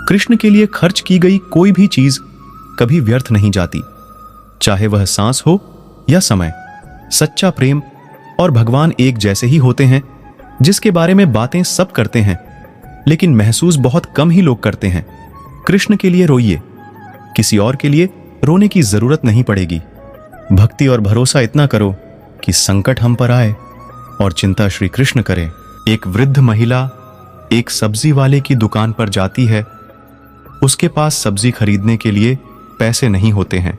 कृष्ण के लिए खर्च की गई कोई भी चीज कभी व्यर्थ नहीं जाती, चाहे वह सांस हो या समय। सच्चा प्रेम और भगवान एक जैसे ही होते हैं, जिसके बारे में बातें सब करते हैं लेकिन महसूस बहुत कम ही लोग करते हैं। कृष्ण के लिए रोइए, किसी और के लिए रोने की जरूरत नहीं पड़ेगी। भक्ति और भरोसा इतना करो कि संकट हम पर आए और चिंता श्री कृष्ण करें। एक वृद्ध महिला एक सब्जी वाले की दुकान पर जाती है। उसके पास सब्जी खरीदने के लिए पैसे नहीं होते हैं।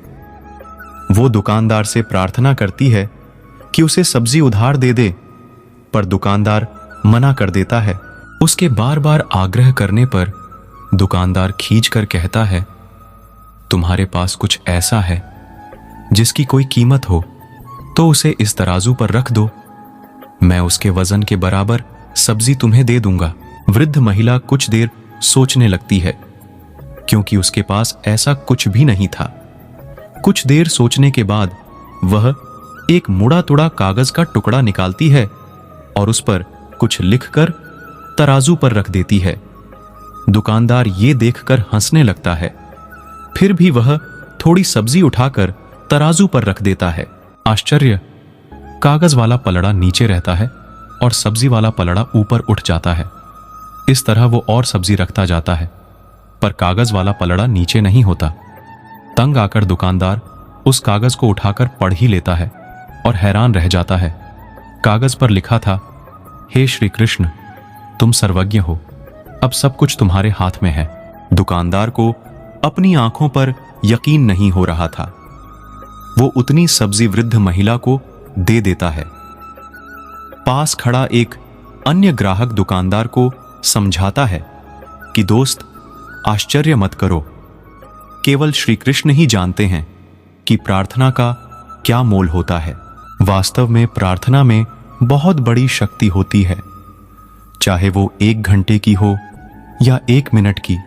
वो दुकानदार से प्रार्थना करती है कि उसे सब्जी उधार दे दे, पर दुकानदार मना कर देता है। उसके बार बार आग्रह करने पर दुकानदार खींच कर कहता है, तुम्हारे पास कुछ ऐसा है जिसकी कोई कीमत हो तो उसे इस तराजू पर रख दो, मैं उसके वजन के बराबर सब्जी तुम्हें दे दूंगा। वृद्ध महिला कुछ देर सोचने लगती है, क्योंकि उसके पास ऐसा कुछ भी नहीं था। कुछ देर सोचने के बाद वह एक मुड़ा तुड़ा कागज का टुकड़ा निकालती है और उस पर कुछ लिखकर तराजू पर रख देती है। दुकानदार ये देखकर हंसने लगता है। फिर भी वह थोड़ी सब्जी उठाकर तराजू पर रख देता है। आश्चर्य, कागज वाला पलड़ा नीचे रहता है और सब्जी वाला पलड़ा ऊपर उठ जाता है। इस तरह वो और सब्जी रखता जाता है, पर कागज वाला पलड़ा नीचे नहीं होता। तंग आकर दुकानदार उस कागज को उठाकर पढ़ ही लेता है और हैरान रह जाता है। कागज पर लिखा था, हे श्री कृष्ण, तुम सर्वज्ञ हो, अब सब कुछ तुम्हारे हाथ में है। दुकानदार को अपनी आंखों पर यकीन नहीं हो रहा था। वो उतनी सब्जी वृद्ध महिला को दे देता है। पास खड़ा एक अन्य ग्राहक दुकानदार को समझाता है कि दोस्त, आश्चर्य मत करो, केवल श्री कृष्ण ही जानते हैं कि प्रार्थना का क्या मोल होता है। वास्तव में प्रार्थना में बहुत बड़ी शक्ति होती है, चाहे वो 1 घंटे की हो या 1 मिनट की।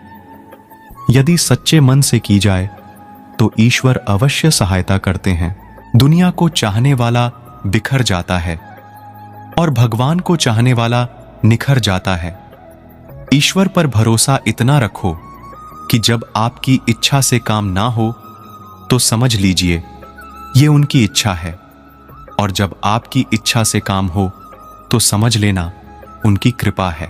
यदि सच्चे मन से की जाए तो ईश्वर अवश्य सहायता करते हैं। दुनिया को चाहने वाला बिखर जाता है और भगवान को चाहने वाला निखर जाता है। ईश्वर पर भरोसा इतना रखो कि जब आपकी इच्छा से काम ना हो तो समझ लीजिए ये उनकी इच्छा है, और जब आपकी इच्छा से काम हो तो समझ लेना उनकी कृपा है।